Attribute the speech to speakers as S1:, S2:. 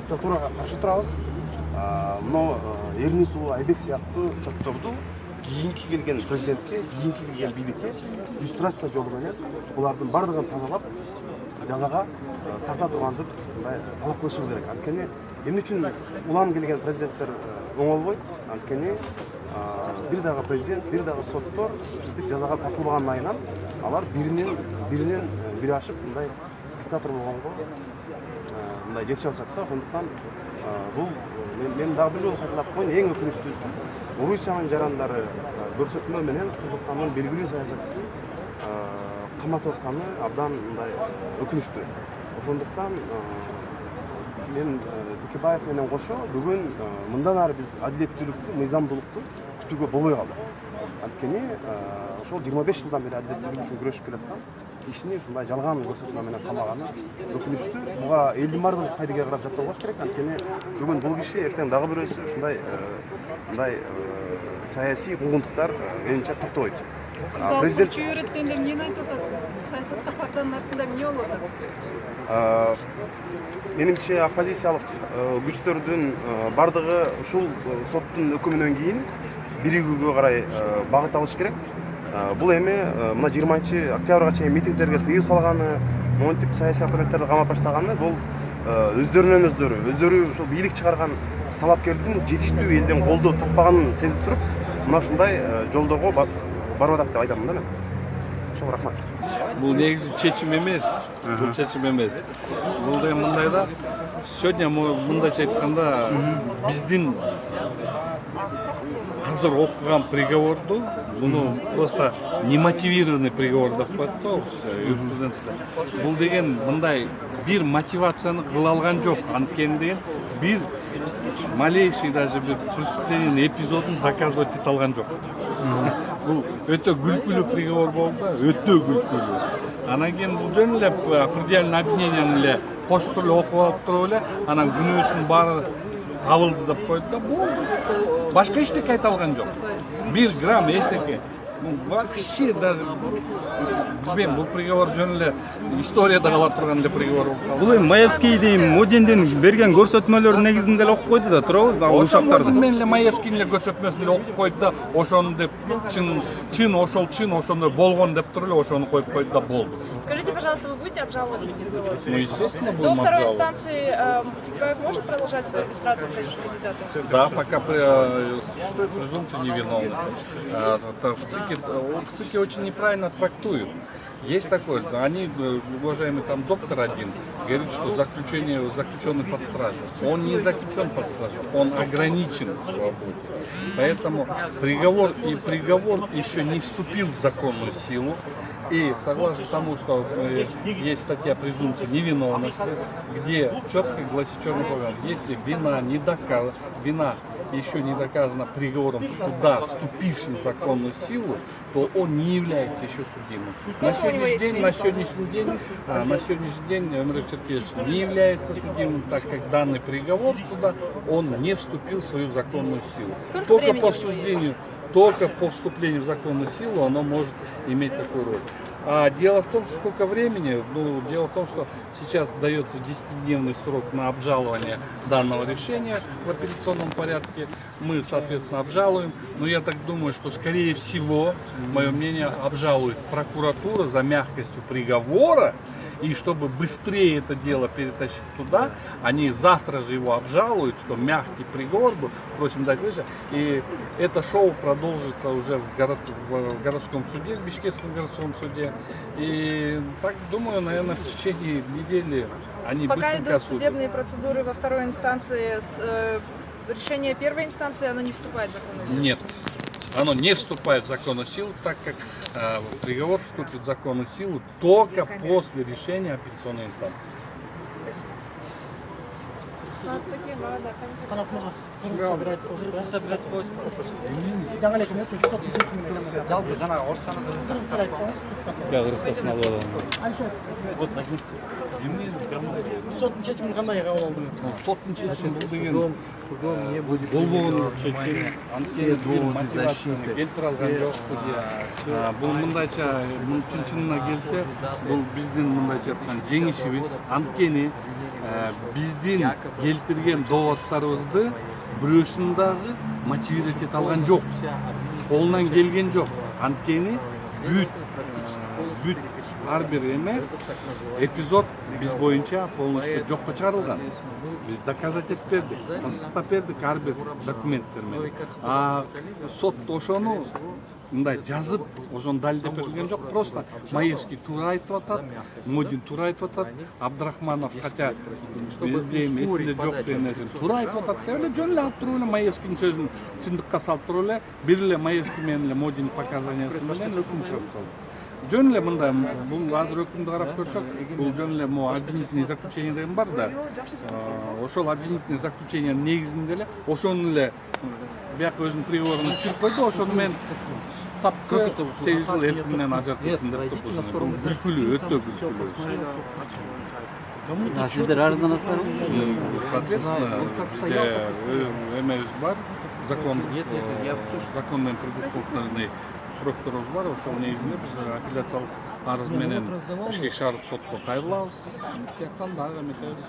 S1: диктатураға қарсы тұрамыз. Мынау Эрнису Айбек сияқты сотторду кейінгі келген президентке, кейінгі келген билікке иллюстрация жолымен олардың барлығын тазалап жазаға тарта тұрғанды біз талап қылышымыз керек. Анткени эмне үчүн улам келген президенттер оңолбойт? Анткени бир дагы президент, бир дагы соттор ушинтип жазаға тартылбагандан айынан алар биринен бири ашып мындай диктатор болгонго мындай жетише алышат да. Ошондуктан бул мен дагы бир жолу кайталап коеюн, эң өкүнүчтүүсү Орусиянын жарандары көрсөтмө менен Кыргызстандын белгилүү саясатчысын каматып атканы абдан мындай өкүнүчтүү. Ошондуктан мен Текебаев менен кошо бүгүн мындан ары биз адилеттүүлүктү, мыйзамдуулукту күтүүгө болбой калды. Анткени ошол 25 жылдан бери адилеттүүлүк үчүн күрөшүп келаткан кишини ушундай жалган көрсөтмө менен камаганы өкүнүчтүү. Буга элдин баардыгы кайдыга карап жаттабаш керек. Анткени бүгүн бул киши, эртең дагы бирөөсү ушундай мындай саясий куугунтуктар менимче токтобойт.
S2: Президент үйрөткөндө эмнени айтып атасыз? Саясатта партиянын артында эмне болуп атат?
S1: Менимче оппозициялык күчтөрдүн бардыгы ушул соттун өкүмүнөн кийин биригүүгө карай багыт алыш керек. Бул эми мына 20-октябрга чейин митингдерге тыюу салганы, монтип саясий оппоненттерди камап таштаганы бул өздөрүнөн өздөрү ушул бийлик чыгарган талапкердин жетиштүү элден колдоо таппаганын сезип туруп, мына ушундай жолдорго барып атат деп айтамын да мен. Ошол рахмат.
S3: Бул негизи чечим эмес. Бул чечим эмес. Бул деген мындай да, сегодня мындайча айтканда биздин азыр окуган приговорду, буну просто немотивированный приговор деп коет да юриспруденцияда. Бул деген мындай бир мотивацияны кыла алган жок. Анткени деген бир малейший даже бир преступлениенин эпизодун доказывать ете алган жок. Бул өтө күлкүлүү приговор болду, өтө күлкүлүү. Анан кийин бул жөн эле предъявленное обвиненияны эле коштуруп эле окуп алып туруп эле, анан күнөөсүнүн баары табылды деп койду да, бул башка эчтеке айта алган жок. 1 грамм эчтеке. Вообще даже билбейм, бул приговор жөн эле историяда кала турган эле приговор болуп калды.
S4: Бул эми Маевскийдин Модиндин берген көрсөтмөлөрүнүн негизинде эле окуп койду да, туурабы?
S3: Ошондо менен эле Маевскийдин эле көрсөтмөсүн эле окуп койду да, ошону деп чын ошондой болгон деп туруп эле ошону коюп койду да, болду.
S2: Скажите, пожалуйста, вы будете обжаловать этот приговор?
S3: Ну, естественно, будем
S2: До второй
S3: обжаловать.
S2: инстанции Текебаев может продолжать свою регистрацию в качестве кандидата?
S3: Да, пока существует презумпция невиновности. В ЦИКе очень неправильно трактуют. Есть такое, они, уважаемый там доктор один, говорит, что заключенный под стражей. Он не заключен под стражей, он ограничен в свободе. Поэтому приговор еще не вступил в законную силу. И согласно тому, что есть статья презумпции невиновности, где четко гласит черный по белому, если вина еще не доказана приговором суда, вступившим в законную силу, то он не является еще судимым. На сегодняшний день Эмирек Черкесович не является судимым, так как данный приговор суда, он не вступил в свою законную силу. Только по вступлению в законную силу оно может иметь такую роль. А дело в том, что сколько времени, дело в том, что сейчас дается 10-дневный срок на обжалование данного решения в апелляционном порядке. Мы, соответственно, обжалуем. Но я так думаю, что, скорее всего, мое мнение, обжалует прокуратура за мягкостью приговора. И чтобы быстрее это дело перетащить туда, они завтра же его обжалуют, что мягкий приговор был, просим дать выше. И это шоу продолжится уже в городском суде, в Бишкекском городском суде. И так, думаю, наверное, в течение недели они
S2: пока
S3: быстренько
S2: идут
S3: осудят.
S2: судебные процедуры во второй инстанции, решение первой инстанции, оно не вступает в законную силу?
S3: Нет. Оно не вступает в законную силу, так как приговор вступит в законную силу только после решения апелляционной инстанции.
S2: Спасибо.
S5: жалпы жанагы орусчаны
S4: кыргызчасын алып алам.
S6: Соттун чечимин кандай кабыл алдыңыз?
S3: Соттун чечими деген болбогон чечим, анткени бир мотивацияны келтире алган жокпуз. Бул мындайча чын-чынына келсе, бул биздин мындайча айткан жеңишибиз. Анткени биздин келтирген доводтарыбызды бирөөсүн дагы мотивировать эте алган жок. Колунан келген жок. Анткени бүт ар бир эме эпизод биз боюнча полностью жокко чыгарылган. Биз доказать этип бердик, тастыктап бердик ар бир документтер менен. Сот ошону мындай жазып, ошону далилдеп берилген жок. Просто Маевский туура айтып атат, Модин туура айтып атат, Абдрахманов хотя эсинде жок деген нерсени туура айтып атат деп эле жөн эле алып туруп эле Маевскийдин сөзүн чындыкка салып туруп эле бир эле Маевский менен эле Модин показаниясы менен өкүм чыгарып салды. Жөн эле мындай, бул азыр өкүмдү карап көрсөк, бул жөн эле обвинительный заключение деген бар да. Ошол обвинительный заключениянын негизинде эле ошону эле бияка өзүнүн приговорун чыгып койду, ошону менен тапкы 8 жыл эркинен ажыртылсын деп турду. Күлкүлүү, өтө күлкүлүү.
S4: Сиздер арызданасыздарбы?
S3: Соответственно, бизде эмебиз бар, закон менен предусмотренный срокторубуз бар, ошол негизинде биз апелляциялык арыз менен ички шаардык сотко кайрылабыз. Тияктан дагы эметебиз.